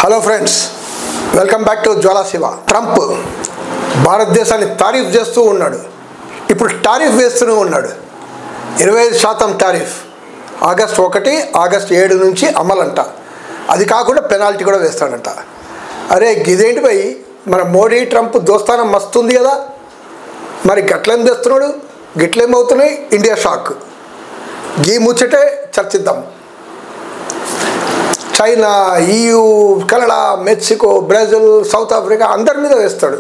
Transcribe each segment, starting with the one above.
Hello friends, welcome back to Jwala Shiva. Trump భారతదేశాన్ని tariff చేస్తూ ఉన్నాడు. ఇప్పుడు టారిఫ్ వేస్తూనే ఉన్నాడు. 25% టారిఫ్ ఆగస్ట్ 1, ఆగస్ట్ 7 నుంచి అమలంట. అది కాకుండా పెనాల్టీ కూడా వేస్తాడంట. అరే ఇదేంటి భయ్, మన మోడీ ట్రంప్ దోస్తానం మస్తుంది కదా, మరి గట్లేం చేస్తున్నాడు, గిట్లేమవుతున్నాయి? India shock. గీ ముచ్చటే చర్చిద్దాం. China, EU, Canada, Mexico, Brazil, south Africa అందరి మీద వేస్తాడు.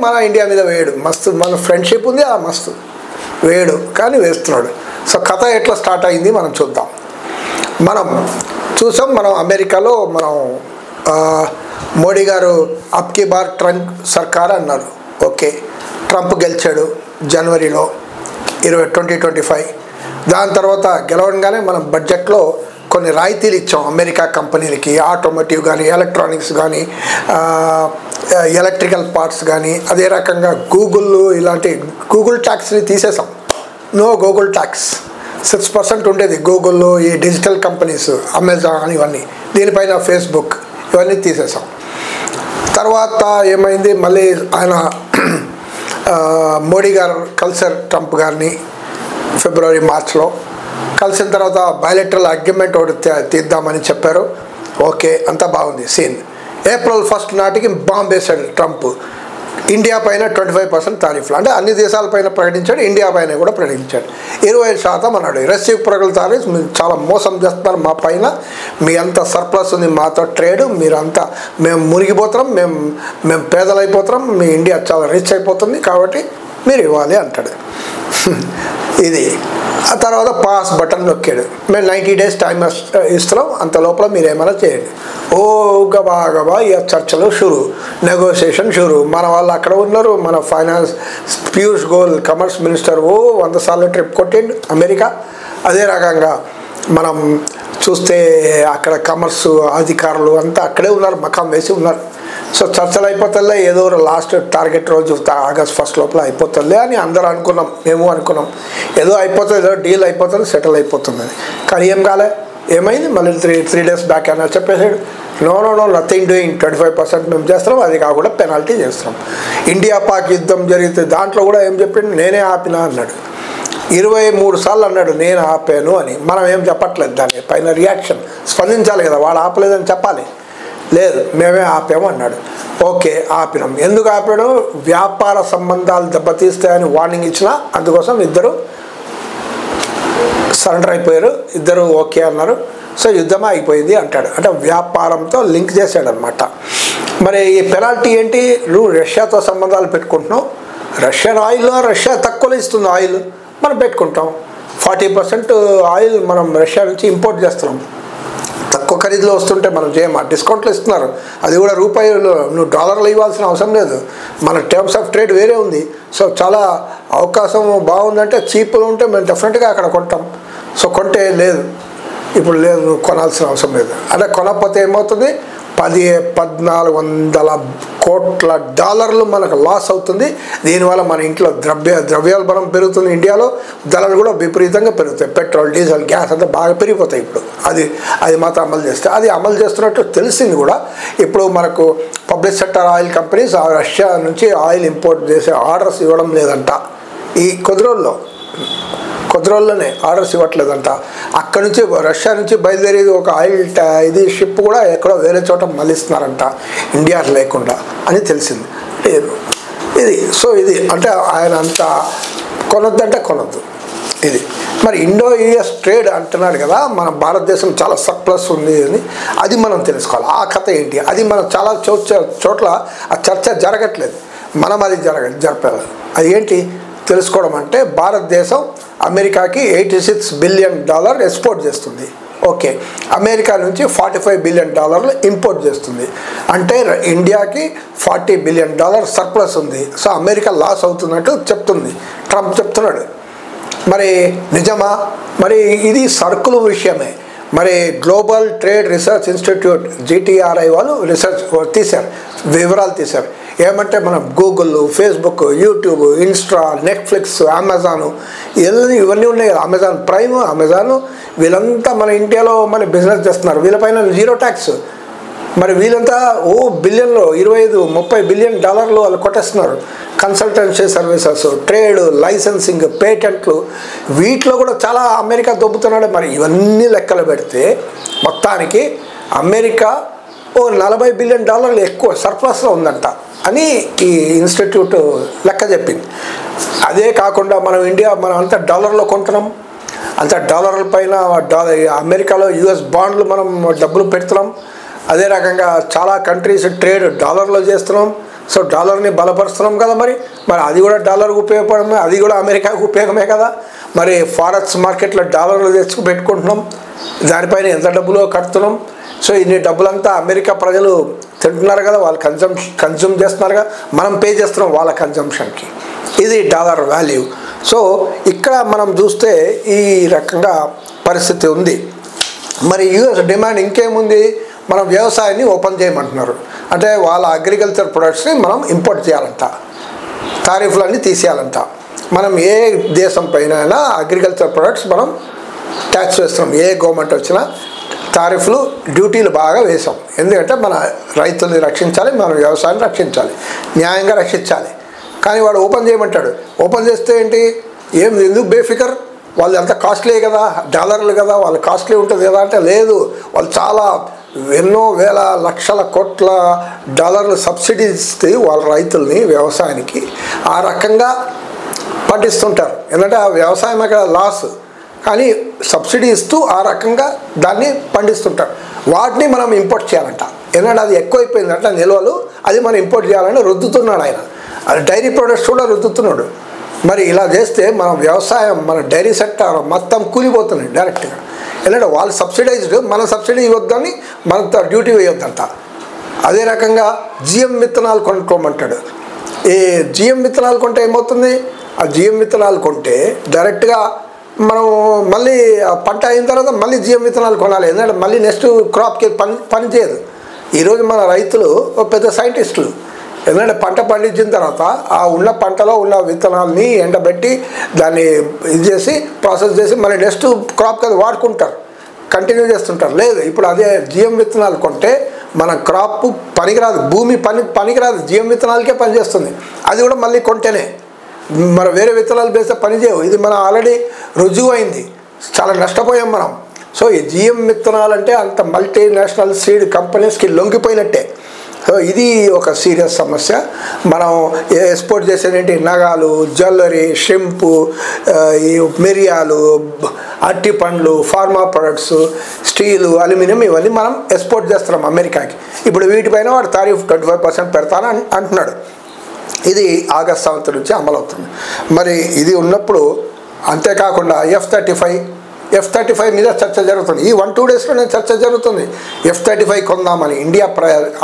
మన ఇండియా మీద వేయడు. మస్తు మన ఫ్రెండ్షిప్ ఉంది, మస్తు వేయడు కానీ వేస్తున్నాడు. సో కథ ఎట్లా స్టార్ట్ అయింది మనం చూద్దాం. మనం అమెరికాలో మోడీ గారు అబ్కి బార్ ట్రంప్ సర్కార్ అన్నారు. ఓకే, ట్రంప్ గెలిచాడు జనవరిలో 2025. దాని తర్వాత గెలవగానే మనం బడ్జెట్లో కొన్ని రాయితీలు ఇచ్చాం అమెరికా కంపెనీలకి. ఆటోమోటివ్ కానీ, ఎలక్ట్రానిక్స్ కానీ, ఎలక్ట్రికల్ పార్ట్స్ కానీ. అదే రకంగా గూగుల్ ట్యాక్స్ని తీసేసాం. No Google tax. 6% ఉండేది గూగుల్లో, ఈ డిజిటల్ కంపెనీస్, అమెజాన్, ఇవన్నీ. దీనిపైన ఫేస్బుక్, ఇవన్నీ తీసేసాం. తర్వాత ఏమైంది, మళ్ళీ ఆయన మోడీ గారు కలిసారు ట్రంప్ గారిని ఫిబ్రవరి, మార్చ్లో. కలిసిన తర్వాత బయలెటరల్ అగ్రిమెంట్ ఒకటి తీద్దామని చెప్పారు. ఓకే, అంతా బాగుంది సీన్. ఏప్రిల్ 1 నాటికి బాంబ్ వేశాడు ట్రంప్. ఇండియా పైన 25% టారిఫ్లు, అంటే అన్ని దేశాలపైన ప్రకటించాడు, ఇండియా పైన కూడా ప్రకటించాడు. 25% అన్నాడు. రెసిప్రొకల్ టారిఫ్స్, మీరు చాలా మోసం చేస్తున్నారు మా పైన, మీ అంత సర్ప్లస్ ఉంది మాతో ట్రేడ్, మీరంతా మేము మునిగిపోతున్నాం, మేము పేదలైపోతున్నాం, మీ ఇండియా చాలా రిచ్ అయిపోతుంది, కాబట్టి మీరు ఇవ్వాలి అంటాడు. ఇది ఆ తర్వాత పాస్ బటన్ నొక్కాడు. మేము 90 days టైం ఇస్తున్నాం, అంత లోపల మీరు ఏమైనా చేయండి. ఓ గబా ఇక చర్చలు షురు, నెగోషియేషన్ షురు. మన వాళ్ళు అక్కడ ఉన్నారు. మన finance Piyush Goyal comers minister 100 సార్లు ట్రిప్ కొట్టిండు అమెరికా. అదే రకంగా మనం చూస్తే అక్కడ కమర్స్ అధికారులు అంతా అక్కడే ఉన్నారు, మకాం వేసి ఉన్నారు. సో చర్చలు అయిపోతుందిలే, ఏదో లాస్ట్ టార్గెట్ రోజు ఆగస్ట్ 1 లోపల అయిపోతుందిలే అని అందరూ అనుకున్నాం, మేము అనుకున్నాం. ఏదో అయిపోతుంది, ఏదో డీల్ అయిపోతుంది, సెటిల్ అయిపోతుంది. కానీ ఏం కాలే. ఏమైంది, మళ్ళీ 3 days బ్యాక్ అయినా చెప్పేసాడు, నో నథింగ్ డూయింగ్, 25% మేము చేస్తున్నాం, అది కాకుండా పెనాల్టీ చేస్తున్నాం. ఇండియా పాక్ యుద్ధం జరిగితే దాంట్లో కూడా ఏం చెప్పిండు, నేనే ఆపినా అన్నాడు. 23 సార్లు అన్నాడు నేను ఆపాను అని. మనం ఏం చెప్పట్లేదు, దాని పైన రియాక్షన్ స్పందించాలి కదా, వాడు ఆపలేదని చెప్పాలి. లేదు, మేమే ఆపాము అన్నాడు. ఓకే, ఆపినాం. ఎందుకు ఆపాడు? వ్యాపార సంబంధాలు దెబ్బతీస్తాయని వార్నింగ్ ఇచ్చినా, అందుకోసం ఇద్దరు సరెండర్ అయిపోయారు, ఇద్దరు ఓకే అన్నారు. సో యుద్ధమే అయిపోయింది అంటాడు. అంటే వ్యాపారంతో లింక్ చేశాడు అనమాట. మరి ఈ పెనాల్టీ ఏంటి? నువ్వు రష్యాతో సంబంధాలు పెట్టుకుంటున్నావు, రష్యన్ ఆయిల్, రష్యా తక్కువలో ఇస్తుంది ఆయిల్, మనం పెట్టుకుంటాం. 40% ఆయిల్ మనం రష్యా నుంచి ఇంపోర్ట్ చేస్తున్నాం. తక్కువ ఖరీదులో వస్తుంటే మనం చేయమా, డిస్కౌంట్లు ఇస్తున్నారు. అది కూడా రూపాయలు, నువ్వు డాలర్లు ఇవ్వాల్సిన అవసరం లేదు. మన టర్మ్స్ ఆఫ్ ట్రేడ్ వేరే ఉంది. సో చాలా అవకాశం బాగుందంటే, చీప్లో ఉంటే మేము డెఫినెట్గా అక్కడ కొంటాం. సో కొంటే లేదు, ఇప్పుడు లేదు, నువ్వు కొనాల్సిన అవసరం లేదు. అంటే కొనకపోతే ఏమవుతుంది, 1400 కోట్ల డాలర్లు మనకు లాస్ అవుతుంది. దీనివల్ల మన ఇంట్లో ద్రవ్యోల్బణం పెరుగుతుంది. ఇండియాలో ధరలు కూడా విపరీతంగా పెరుగుతాయి. పెట్రోల్, డీజిల్, గ్యాస్ అంతా బాగా పెరిగిపోతాయి. ఇప్పుడు అది మాత్రం అమలు చేస్తే, అది అమలు చేస్తున్నట్టు తెలిసింది కూడా. ఇప్పుడు మనకు public sector oil companies Russia నుంచి ఆయిల్ ఇంపోర్ట్ చేసే ఆర్డర్స్ ఇవ్వడం లేదంట. ఈ కొద్ది రోజుల్లోనే ఆర్డర్స్ ఇవ్వట్లేదంట. అక్కడ నుంచి రష్యా నుంచి బయలుదేరేది ఒక ఆయిల్ షిప్ కూడా ఎక్కడో వేరే చోట మళ్ళిస్తున్నారంట, ఇండియా లేకుండా అని తెలిసింది. సో ఇది అంటే ఆయన అంత కొనొద్దంటే కొనొద్దు. ఇది మరి ఇండో-US ట్రేడ్ అంటున్నాడు కదా, మన భారతదేశం చాలా సర్ప్లస్ ఉంది అని. అది మనం తెలుసుకోవాలి. ఆ కథ ఏంటి, అది మనం చాలా చోట్ల ఆ చర్చ జరగట్లేదు. మనం అది జరపాలి. అది ఏంటి తెలుసుకోవడం అంటే, భారతదేశం అమెరికాకి $86 బిలియన్ ఎక్స్పోర్ట్ చేస్తుంది. ఓకే, అమెరికా నుంచి $45 బిలియన్ ఇంపోర్ట్ చేస్తుంది. అంటే ఇండియాకి $40 బిలియన్ సర్ప్లస్ ఉంది. సో అమెరికా లాస్ అవుతున్నట్టు చెప్తుంది, ట్రంప్ చెప్తున్నాడు. మరి నిజమా? మరి ఇది సరుకుల విషయమే. మరి global trade research institute GTRI వాళ్ళు రీసెర్చ్ తీశారు, వివరాలు తీశారు. ఏమంటే మనం Google, Facebook, YouTube, Insta, Netflix, Amazon, ఇవన్నీ ఉన్నాయి కదా, అమెజాన్ ప్రైమ్, అమెజాను, వీళ్ళంతా మన ఇండియాలో మన బిజినెస్ చేస్తున్నారు. వీళ్ళపైన 0 ట్యాక్స్. మరి వీళ్ళంతా బిలియన్లో 25-30 బిలియన్ డాలర్లు వాళ్ళు కొట్టేస్తున్నారు. కన్సల్టెన్సీ సర్వీసెస్, ట్రేడ్, లైసెన్సింగ్, పేటెంట్లు, వీటిలో కూడా చాలా అమెరికా దొబ్బుతున్నాడు. మరి ఇవన్నీ లెక్కలు పెడితే మొత్తానికి అమెరికా 40 బిలియన్ డాలర్లు ఎక్కువ సర్ప్లస్లో ఉందంట అని ఈ ఇన్స్టిట్యూట్ లెక్క చెప్పింది. అదే కాకుండా మనం అంతా డాలర్లో కొంటున్నాం, అంత డాలర్ల పైన అమెరికాలో US బాండ్లు మనం డబ్బులు పెడుతున్నాం. అదే రకంగా చాలా కంట్రీస్ ట్రేడ్ డాలర్లో చేస్తున్నాం. సో డాలర్ని బలపరుస్తున్నాం కదా. మరి అది కూడా డాలర్కి ఉపయోగపడమే, అది కూడా అమెరికాకు ఉపయోగమే కదా. మరి ఫారెక్స్ మార్కెట్లో డాలర్లు తెచ్చుకు పెట్టుకుంటున్నాం, దానిపైన ఎంత డబ్బులో కడుతున్నాం. సో ఇన్ని డబ్బులంతా అమెరికా ప్రజలు తింటున్నారు కదా, వాళ్ళు కన్జ్యూమ్ చేస్తున్నారు కదా, మనం పే చేస్తున్నాం వాళ్ళ కన్జంప్షన్కి. ఇది డాలర్ వాల్యూ. సో ఇక్కడ మనం చూస్తే ఈ రకంగా పరిస్థితి ఉంది. మరి US డిమాండ్ ఇంకేముంది, మనం వ్యవసాయాన్ని ఓపెన్ చేయమంటున్నారు. అంటే వాళ్ళ అగ్రికల్చర్ ప్రొడక్ట్స్ని మనం ఇంపోర్ట్ చేయాలంట, టారిఫ్లన్నీ తీసేయాలంట. మనం ఏ దేశం పైన అయినా అగ్రికల్చర్ ప్రొడక్ట్స్ మనం ట్యాక్స్ వేస్తున్నాం. ఏ గవర్నమెంట్ వచ్చినా టారిఫ్లు, డ్యూటీలు బాగా వేసాం. ఎందుకంటే మన రైతుల్ని రక్షించాలి, మన వ్యవసాయాన్ని రక్షించాలి, న్యాయంగా రక్షించాలి. కానీ వాడు ఓపెన్ చేయమంటాడు. ఓపెన్ చేస్తే ఏంటి, ఎందుకు బేఫికర్, వాళ్ళు ఎంత కాస్ట్లీ కదా, డాలర్లు కదా, వాళ్ళు కాస్ట్లీ ఉంటుంది కదా అంటే లేదు, వాళ్ళు చాలా ఎన్నో వేల లక్షల కోట్ల డాలర్లు సబ్సిడీ ఇస్తే వాళ్ళ రైతుల్ని వ్యవసాయానికి ఆ రకంగా పండిస్తుంటారు. ఎందుకంటే ఆ వ్యవసాయం అక్కడ లాస్, కానీ సబ్సిడీ ఇస్తూ ఆ రకంగా దాన్ని పండిస్తుంటారు. వాటిని మనం ఇంపోర్ట్ చేయాలంట. ఎందుకంటే అది ఎక్కువైపోయిందంట నిల్వలు, అది మనం ఇంపోర్ట్ చేయాలని రుద్దుతున్నాడు ఆయన. అది డైరీ ప్రొడక్ట్స్ కూడా రుద్దుతున్నాడు. మరి ఇలా చేస్తే మన వ్యవసాయం, మన డైరీ సెక్టర్ మొత్తం కూలిపోతుంది డైరెక్ట్గా. ఎందుకంటే వాళ్ళు సబ్సిడైజ్డ్, మన సబ్సిడీ ఇవ్వద్దని మన డ్యూటీ వేయొద్దంట. అదే రకంగా GM విత్తనాలు కొనుక్కోమంటాడు. ఈ GM విత్తనాలు కొంటే ఏమవుతుంది, ఆ GM విత్తనాలు కొంటే డైరెక్ట్గా మనం మళ్ళీ పంట అయిన తర్వాత మళ్ళీ GM విత్తనాలు కొనాలి. ఎందుకంటే మళ్ళీ నెక్స్ట్ క్రాప్కి పని చేయదు. ఈరోజు మన రైతులు పెద్ద సైంటిస్టులు. ఎందుకంటే పంట పండించిన తర్వాత ఆ ఉన్న పంటలో ఉన్న విత్తనాలని ఎండబెట్టి దాన్ని ఇది చేసి ప్రాసెస్ చేసి మళ్ళీ నెక్స్ట్ క్రాప్కి అది వాడుకుంటారు, కంటిన్యూ చేస్తుంటారు. లేదు, ఇప్పుడు అదే GM విత్తనాలు కొంటే మన క్రాప్ పనికిరాదు, భూమి పనికిరాదు, GM విత్తనాలకే పనిచేస్తుంది. అది కూడా మళ్ళీ కొంటేనే, మన వేరే విత్తనాలు వేస్తే పనిచేయవు. ఇది మనం ఆల్రెడీ రుజువు అయింది, చాలా నష్టపోయాం మనం. సో ఈ GM విత్తనాలు అంటే అంత మల్టీనేషనల్ సీడ్ కంపెనీస్కి లొంగిపోయినట్టే. సో ఇది ఒక సీరియస్ సమస్య. మనం ఎక్స్పోర్ట్ చేసేదేంటి, నగాలు, జ్యువెలరీ, షింపు, ఈ మిరియాలు, అరటి పండ్లు, ఫార్మా ప్రొడక్ట్స్, స్టీలు, అల్యూమినియం, ఇవన్నీ మనం ఎక్స్పోర్ట్ చేస్తున్నాం అమెరికాకి. ఇప్పుడు వీటిపైన వాడు టారిఫ్ 25% పెడతానని అంటున్నాడు. ఇది ఆగస్ట్ 7 నుంచి అమలవుతుంది. మరి ఇది ఉన్నప్పుడు అంతేకాకుండా F-35 మీద చర్చ జరుగుతుంది. ఈ 1-2 డేస్లోనే చర్చ జరుగుతుంది. F-35 కొందామని ఇండియా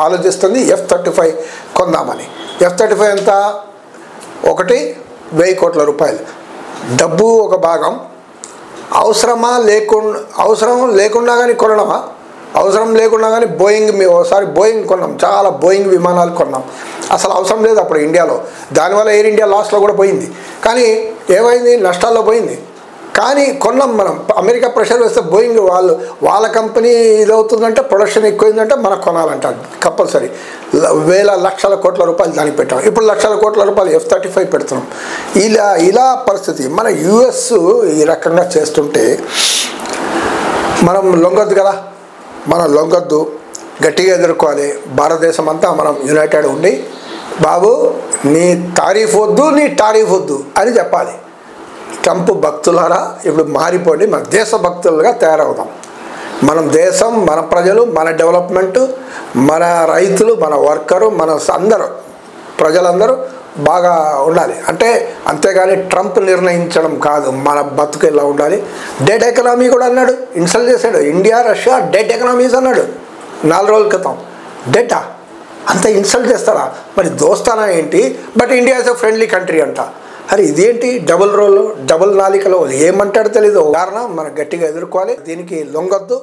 ఆలోచిస్తుంది. F-35 కొందామని. F-35 ఎంత, 1,000 కోట్ల రూపాయలు. డబ్బు ఒక భాగం, అవసరం లేకుండా కానీ కొనడమా, అవసరం లేకుండా కానీ ఒకసారి బోయింగ్ కొన్నాం, చాలా బోయింగ్ విమానాలు కొన్నాం. అసలు అవసరం లేదు అప్పుడు ఇండియాలో. దానివల్ల ఎయిర్ ఇండియా లాస్లో కూడా పోయింది. కానీ ఏమైంది, నష్టాల్లో పోయింది. కానీ కొన్నాం మనం. అమెరికా ప్రెషర్ వేస్తే బోయింగ్ వాళ్ళ కంపెనీ ఇదవుతుందంటే, ప్రొడక్షన్ ఎక్కువైందంటే మనకు కొనాలంట కంపల్సరీ. వేల లక్షల కోట్ల రూపాయలు దానికి పెట్టాం. ఇప్పుడు లక్షల కోట్ల రూపాయలు F-35 పెడుతున్నాం. ఇలా పరిస్థితి. మన US ఈ రకంగా చేస్తుంటే మనం లొంగొద్దు కదా, మనం లొంగొద్దు, గట్టిగా ఎదుర్కోవాలి. భారతదేశం అంతా మనం యునైటెడ్ ఉండి, బాబు నీ టారిఫ్ వద్దు అని చెప్పాలి. ట్రంప్ భక్తులారా ఇప్పుడు మారిపోండి, మన దేశ భక్తులుగా తయారవుదాం. మనం దేశం, మన ప్రజలు, మన డెవలప్మెంట్, మన రైతులు, మన వర్కరు, మన ప్రజలందరూ బాగా ఉండాలి. అంతేగాని ట్రంప్ నిర్ణయించడం కాదు మన బతుకు ఎలా ఉండాలి. డెట్ ఎకనామీ కూడా అన్నాడు, ఇన్సల్ట్ చేశాడు. ఇండియా రష్యా డెట్ ఎకనామీస్ అన్నాడు 4 రోజుల క్రితం. డెటా అంత ఇన్సల్ట్ చేస్తారా? మరి దోస్తానా ఏంటి? But India is a friendly country అంట. అరే ఇదేంటి డబుల్ రోల్, డబుల్ నాలికలో ఏమంటాడో తెలీదు. కారణం మనం గట్టిగా ఎదుర్కోవాలి. దీనికి లొంగొద్దు.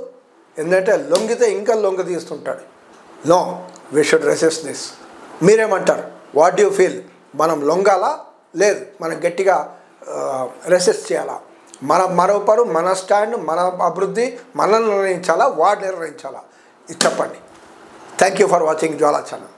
ఎందుకంటే లొంగితే ఇంకా లొంగ తీస్తుంటాడు. No, we should resist this. మీరేమంటారు? What do you feel? మనం లొంగాలా, లేదు మనం గట్టిగా రెసిస్ట్ చేయాలా? మరొకరు మన స్టాండ్, మన అభివృద్ధి మనల్ని నిర్ణయించాలా, వాడు నిర్ణయించాలా? ఇది చెప్పండి. Thank you for watching Jwala channel.